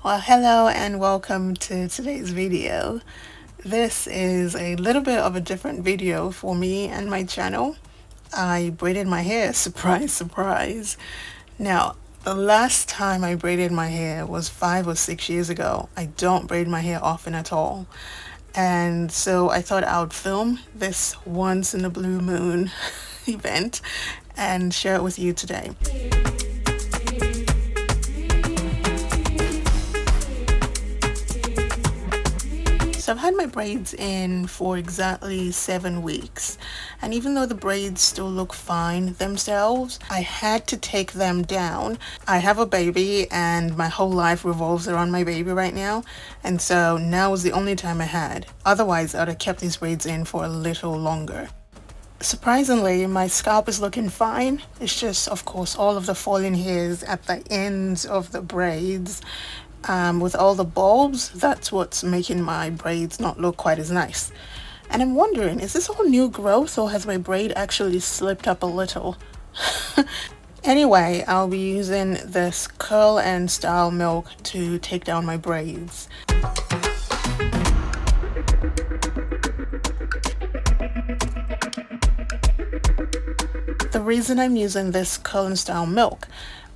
Well, hello and welcome to today's video. This is a little bit of a different video for me and my channel. I braided my hair, surprise, surprise. Now, the last time I braided my hair was 5 or 6 years ago. I don't braid my hair often at all. And so I thought I would film this once in a blue moon event and share it with you today. So I've had my braids in for exactly 7 weeks, and even though the braids still look fine themselves, I had to take them down. I have a baby and my whole life revolves around my baby right now, and so now was the only time I had. Otherwise, I would have kept these braids in for a little longer. Surprisingly, my scalp is looking fine. It's just, of course, all of the falling hairs at the ends of the braids. With all the bulbs, that's what's making my braids not look quite as nice. And I'm wondering, is this all new growth or has my braid actually slipped up a little? Anyway, I'll be using this curl and style milk to take down my braids. The reason I'm using this curl and style milk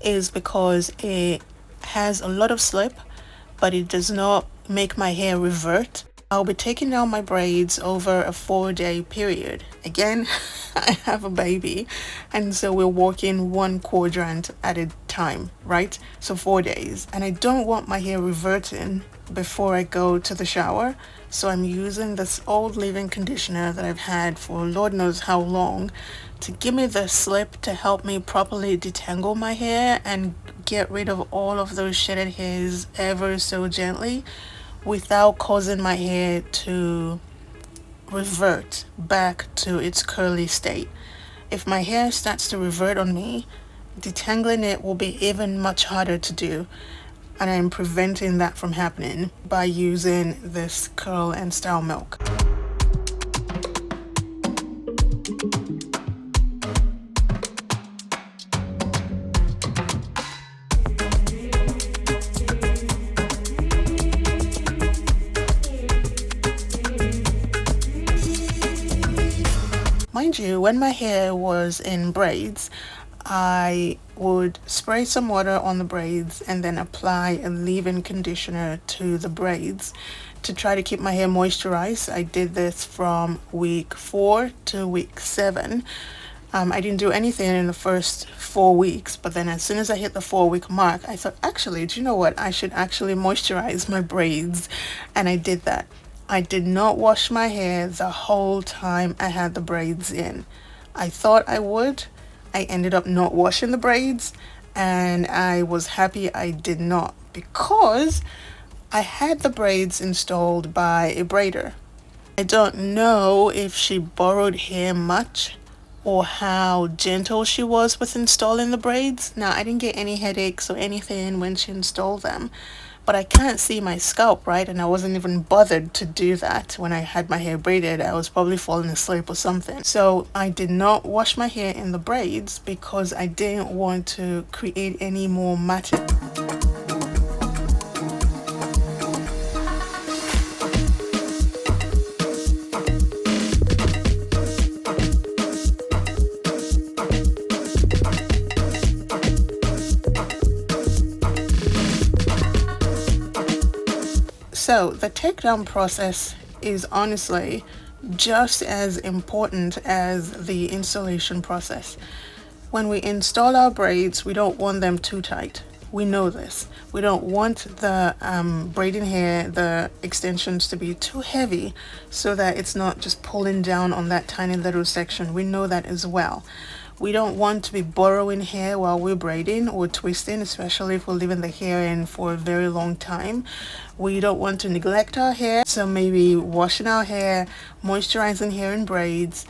is because it has a lot of slip, but it does not make my hair revert. I'll be taking down my braids over a 4-day period. Again, I have a baby, and so we're working one quadrant at a time, right? So 4 days. And I don't want my hair reverting before I go to the shower. So I'm using this old leave-in conditioner that I've had for Lord knows how long to give me the slip to help me properly detangle my hair and get rid of all of those shedded hairs ever so gently without causing my hair to revert back to its curly state. If my hair starts to revert on me, detangling it will be even much harder to do, and I'm preventing that from happening by using this curl and style milk. Mind you, when my hair was in braids, I would spray some water on the braids and then apply a leave-in conditioner to the braids to try to keep my hair moisturized. I did this from week 4 to week 7. I didn't do anything in the first 4 weeks, but then as soon as I hit the 4-week mark, I thought, actually, do you know what? I should actually moisturize my braids, and I did that. I did not wash my hair the whole time I had the braids in. I thought I would. I ended up not washing the braids, and I was happy I did not because I had the braids installed by a braider. I don't know if she borrowed hair much or how gentle she was with installing the braids. Now, I didn't get any headaches or anything when she installed them, but I can't see my scalp, right? And I wasn't even bothered to do that when I had my hair braided. I was probably falling asleep or something. So I did not wash my hair in the braids because I didn't want to create any more matting. So the takedown process is honestly just as important as the installation process. When we install our braids, we don't want them too tight. We know this. We don't want the braiding hair, the extensions to be too heavy so that it's not just pulling down on that tiny little section. We know that as well. We don't want to be borrowing hair while we're braiding or twisting, especially if we're leaving the hair in for a very long time. We don't want to neglect our hair, so maybe washing our hair, moisturizing hair in braids,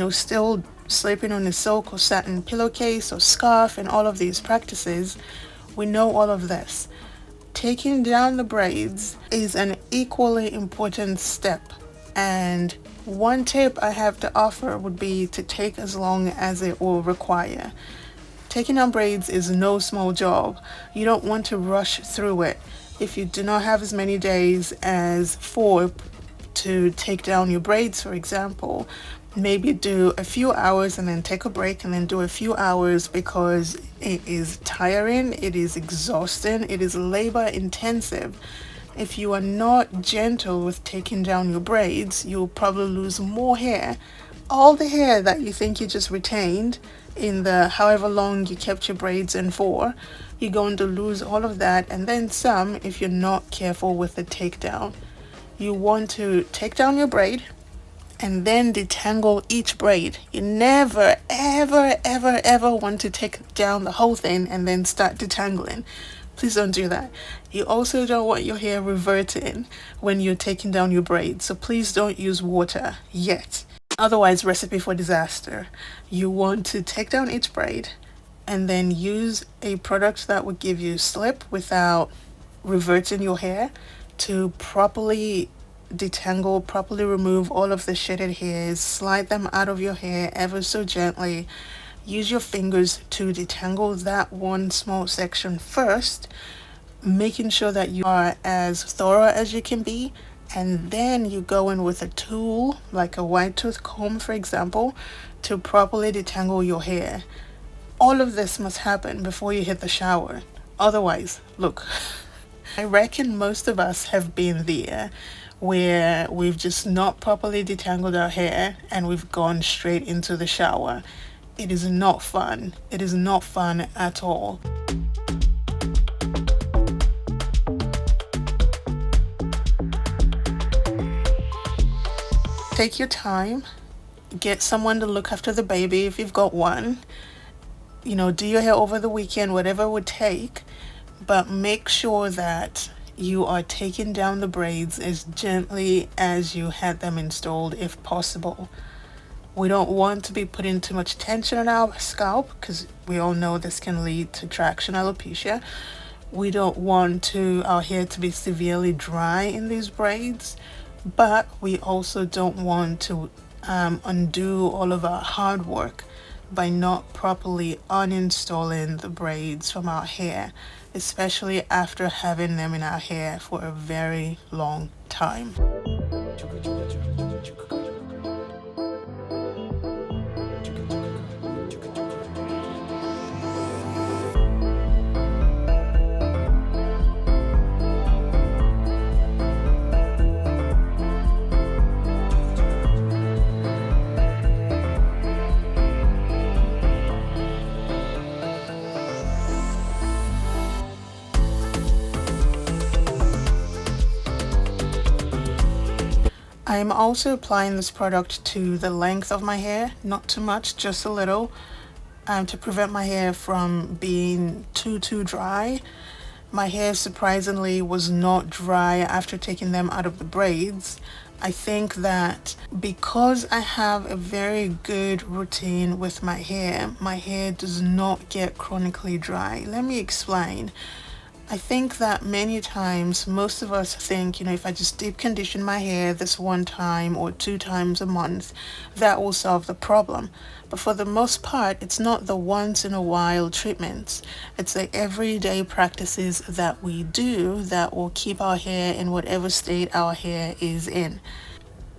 still sleeping on a silk or satin pillowcase or scarf and all of these practices. We know all of this. Taking down the braids is an equally important step, and one tip I have to offer would be to take as long as it will require. Taking down braids is no small job. You don't want to rush through it. If you do not have as many days as 4 to take down your braids, for example, maybe do a few hours and then take a break and then do a few hours, because it is tiring, it is exhausting, it is labor intensive. If you are not gentle with taking down your braids, you'll probably lose more hair. All the hair that you think you just retained in the however long you kept your braids in for, you're going to lose all of that, and then some if you're not careful with the takedown. You want to take down your braid and then detangle each braid. You never, ever, ever, ever want to take down the whole thing and then start detangling. Please don't do that. You also don't want your hair reverting when you're taking down your braids, so please don't use water yet. Otherwise, recipe for disaster. You want to take down each braid and then use a product that would give you slip without reverting your hair to properly detangle, properly remove all of the shedded hairs, slide them out of your hair ever so gently. Use your fingers to detangle that one small section first, making sure that you are as thorough as you can be, and then you go in with a tool like a wide tooth comb, for example, to properly detangle your hair. All of this must happen before you hit the shower. Otherwise, look, I reckon most of us have been there where we've just not properly detangled our hair and we've gone straight into the shower. It is not fun. It is not fun at all. Take your time. Get someone to look after the baby if you've got one. You know, do your hair over the weekend, whatever it would take, but make sure that you are taking down the braids as gently as you had them installed if possible. We don't want to be putting too much tension on our scalp, because we all know this can lead to traction alopecia. We don't want our hair to be severely dry in these braids, but we also don't want to undo all of our hard work by not properly uninstalling the braids from our hair, especially after having them in our hair for a very long time. I am also applying this product to the length of my hair, not too much, just a little, to prevent my hair from being too dry. My hair surprisingly was not dry after taking them out of the braids. I think that because I have a very good routine with my hair does not get chronically dry. Let me explain. I think that many times most of us think, if I just deep condition my hair this one time or 2 times a month, that will solve the problem. But for the most part, it's not the once in a while treatments. It's the everyday practices that we do that will keep our hair in whatever state our hair is in.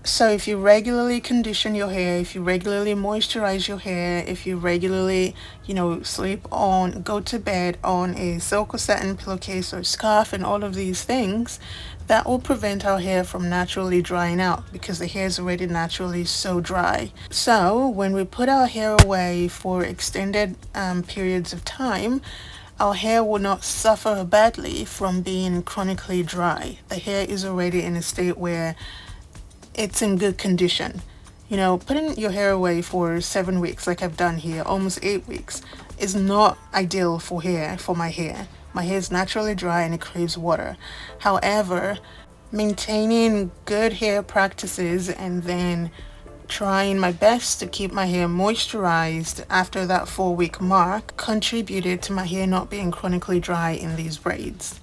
So if you regularly condition your hair, if you regularly moisturize your hair, if you regularly, go to bed on a silk or satin pillowcase or scarf and all of these things, that will prevent our hair from naturally drying out, because the hair is already naturally so dry. So when we put our hair away for extended periods of time, our hair will not suffer badly from being chronically dry. The hair is already in a state where it's in good condition. Putting your hair away for 7 weeks, like I've done here, almost 8 weeks, is not ideal for my hair. My hair is naturally dry and it craves water. However, maintaining good hair practices and then trying my best to keep my hair moisturized after that 4-week mark contributed to my hair not being chronically dry in these braids.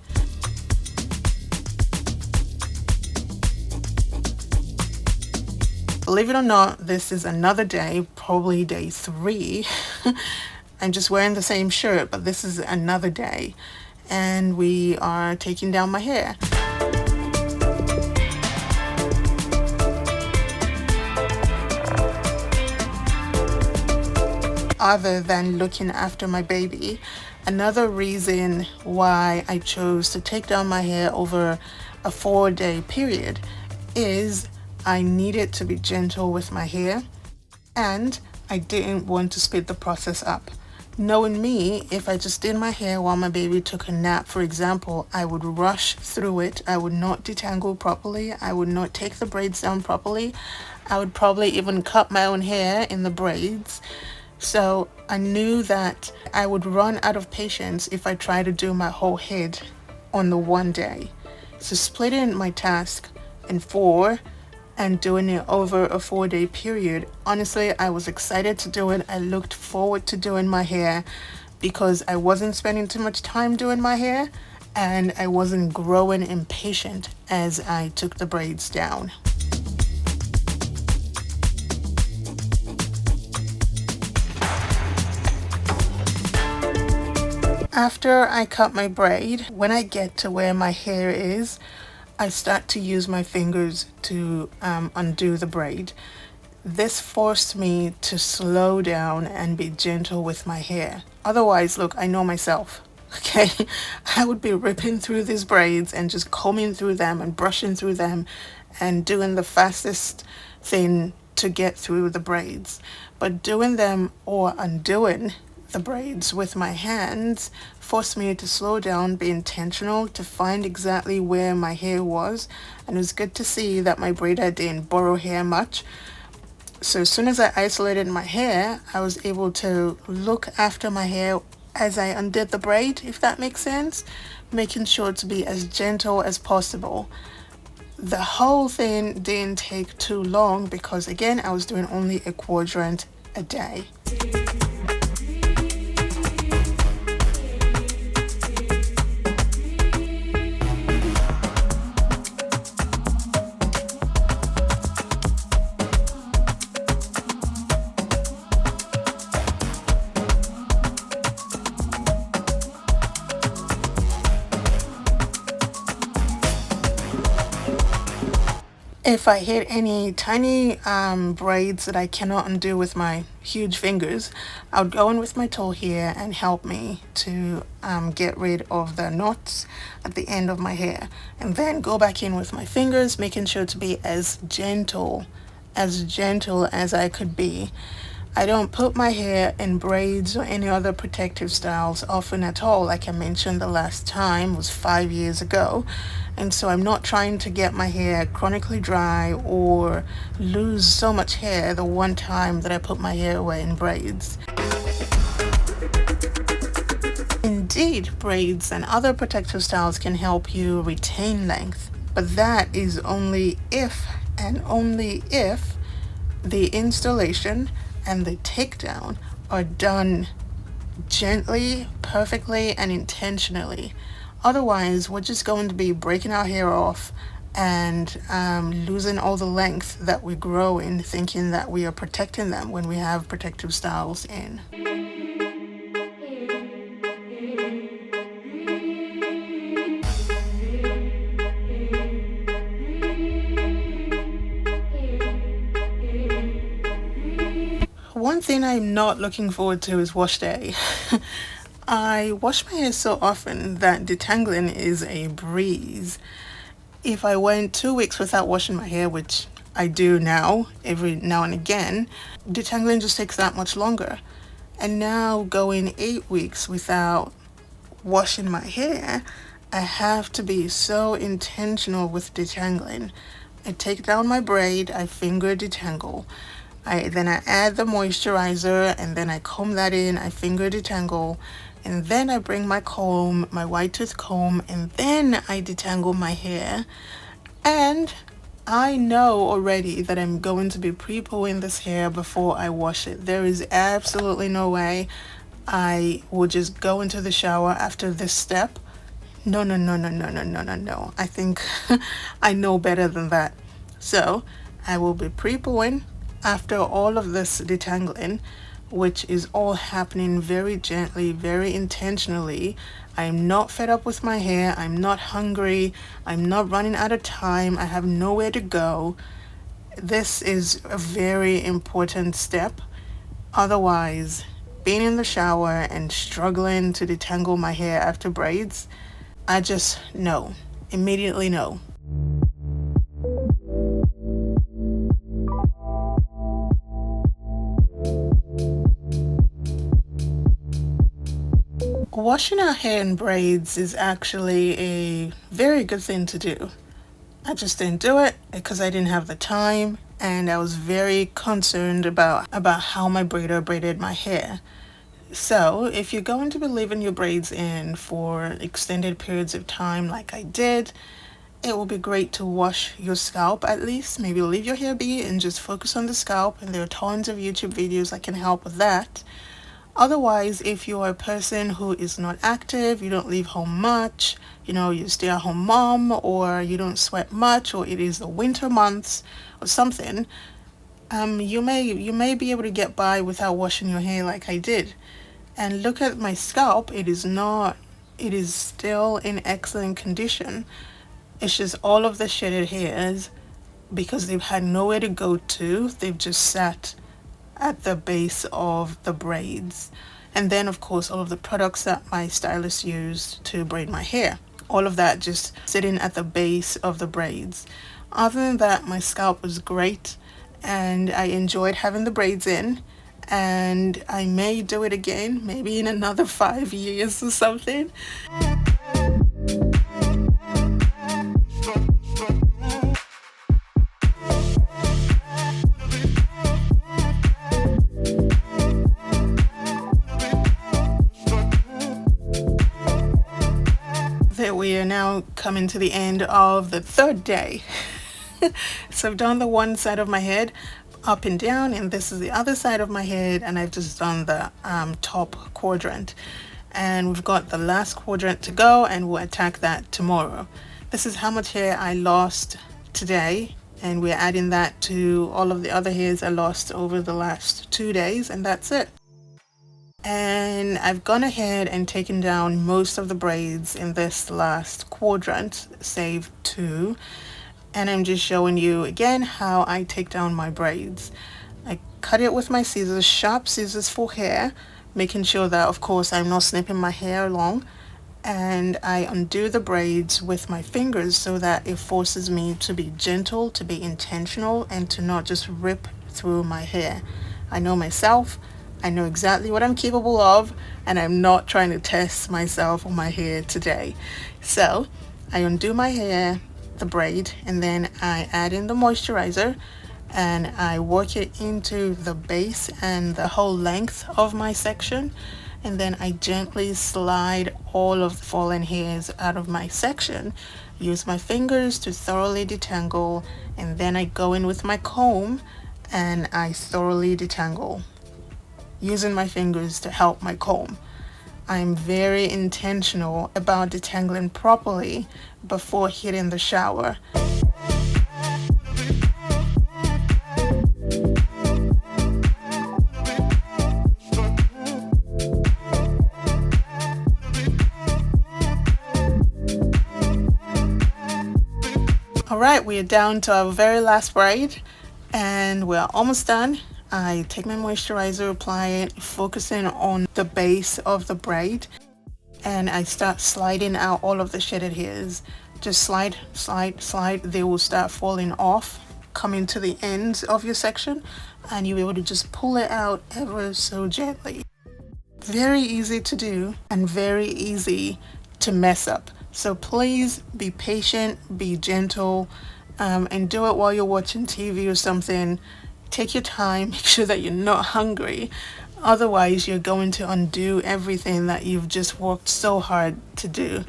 Believe it or not, this is another day, probably day 3. I'm just wearing the same shirt, but this is another day. and we are taking down my hair. Other than looking after my baby, another reason why I chose to take down my hair over a 4-day period is I needed to be gentle with my hair, and I didn't want to speed the process up. Knowing me, if I just did my hair while my baby took a nap, for example, I would rush through it. I would not detangle properly. I would not take the braids down properly. I would probably even cut my own hair in the braids. So I knew that I would run out of patience if I tried to do my whole head on the one day. So splitting my task in 4 and doing it over a 4-day period, honestly, I was excited to do it. I looked forward to doing my hair because I wasn't spending too much time doing my hair, and I wasn't growing impatient as I took the braids down. After I cut my braid, when I get to where my hair is, I start to use my fingers to undo the braid. This forced me to slow down and be gentle with my hair. Otherwise, look, I know myself, okay? I would be ripping through these braids and just combing through them and brushing through them and doing the fastest thing to get through the braids. But doing them or undoing the braids with my hands forced me to slow down, be intentional, to find exactly where my hair was. And it was good to see that my braider didn't borrow hair much. So as soon as I isolated my hair, I was able to look after my hair as I undid the braid, if that makes sense, making sure to be as gentle as possible. The whole thing didn't take too long because, again, I was doing only a quadrant a day. If I hit any tiny braids that I cannot undo with my huge fingers, I would go in with my tool here and help me to get rid of the knots at the end of my hair, and then go back in with my fingers, making sure to be as gentle as I could be. I don't put my hair in braids or any other protective styles often at all. Like I mentioned, the last time was 5 years ago. And so I'm not trying to get my hair chronically dry or lose so much hair the one time that I put my hair away in braids. Indeed, braids and other protective styles can help you retain length, but that is only if and only if the installation and the takedown are done gently, perfectly, and intentionally. Otherwise, we're just going to be breaking our hair off and losing all the length that we grow in, thinking that we are protecting them when we have protective styles in. One thing I'm not looking forward to is wash day. I wash my hair so often that detangling is a breeze. If I went 2 weeks without washing my hair, which I do now, every now and again, detangling just takes that much longer. And now going 8 weeks without washing my hair, I have to be so intentional with detangling. I take down my braid, I finger detangle. Then I add the moisturizer, and then I comb that in, I finger detangle, and then I bring my comb, my white tooth comb, and then I detangle my hair. And I know already that I'm going to be pre-pulling this hair before I wash it. There is absolutely no way I will just go into the shower after this step. No. I think I know better than that. So I will be pre-pulling after all of this detangling, which is all happening very gently, very intentionally. I'm not fed up with my hair. I'm not hungry. I'm not running out of time. I have nowhere to go. This is a very important step. Otherwise, being in the shower and struggling to detangle my hair after braids, I just no, immediately no. Washing our hair in braids is actually a very good thing to do. I just didn't do it because I didn't have the time, and I was very concerned about how my braider braided my hair. So if you're going to be leaving your braids in for extended periods of time like I did, it will be great to wash your scalp at least. Maybe leave your hair be and just focus on the scalp, and there are tons of YouTube videos that can help with that. Otherwise, if you are a person who is not active, you don't leave home much, you stay at home mom, or you don't sweat much, or it is the winter months or something, you may be able to get by without washing your hair like I did. And look at my scalp, it is still in excellent condition. It's just all of the shedded hairs, because they've had nowhere to go to, they've just sat at the base of the braids. And then of course all of the products that my stylist used to braid my hair, all of that just sitting at the base of the braids. Other than that, my scalp was great and I enjoyed having the braids in, and I may do it again, maybe in another 5 years or something. We are now coming to the end of the third day. So I've done the one side of my head up and down, and this is the other side of my head, and I've just done the top quadrant, and we've got the last quadrant to go, and we'll attack that tomorrow. This is how much hair I lost today, and we're adding that to all of the other hairs I lost over the last 2 days, and that's it. And I've gone ahead and taken down most of the braids in this last quadrant, save 2. And I'm just showing you again how I take down my braids. I cut it with my scissors, sharp scissors for hair, making sure that of course I'm not snipping my hair along. And I undo the braids with my fingers so that it forces me to be gentle, to be intentional, and to not just rip through my hair. I know myself. I know exactly what I'm capable of, and I'm not trying to test myself or my hair today. So I undo my hair, the braid, and then I add in the moisturizer, and I work it into the base and the whole length of my section, and then I gently slide all of the fallen hairs out of my section, use my fingers to thoroughly detangle, and then I go in with my comb and I thoroughly detangle, using my fingers to help my comb. I'm very intentional about detangling properly before hitting the shower. Alright, we are down to our very last braid and we're almost done. I take my moisturizer, apply it, focusing on the base of the braid, and I start sliding out all of the shedded hairs. Just slide, slide, slide. They will start falling off, coming to the ends of your section, and you'll be able to just pull it out ever so gently. Very easy to do and very easy to mess up. So please be patient, be gentle, and do it while you're watching TV or something. Take your time, make sure that you're not hungry. Otherwise, you're going to undo everything that you've just worked so hard to do.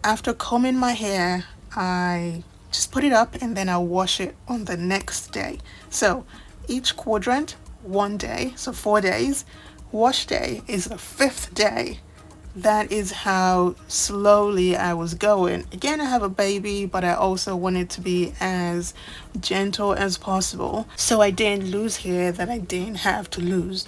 After combing my hair, I just put it up and then I'll wash it on the next day. So each quadrant, 1 day, so 4 days. Wash day is the 5th day. that is how slowly I was going. Again, I have a baby, but I also wanted to be as gentle as possible, so I didn't lose hair that I didn't have to lose.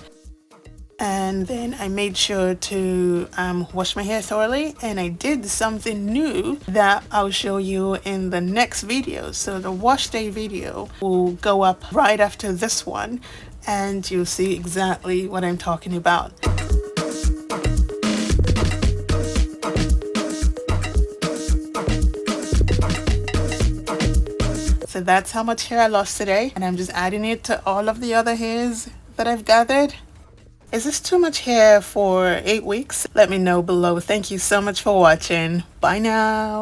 And then I made sure to wash my hair thoroughly, and I did something new that I'll show you in the next video. So the wash day video will go up right after this one, and you'll see exactly what I'm talking about. So that's how much hair I lost today, and I'm just adding it to all of the other hairs that I've gathered. Is this too much hair for 8 weeks? Let me know below. Thank you so much for watching. Bye now.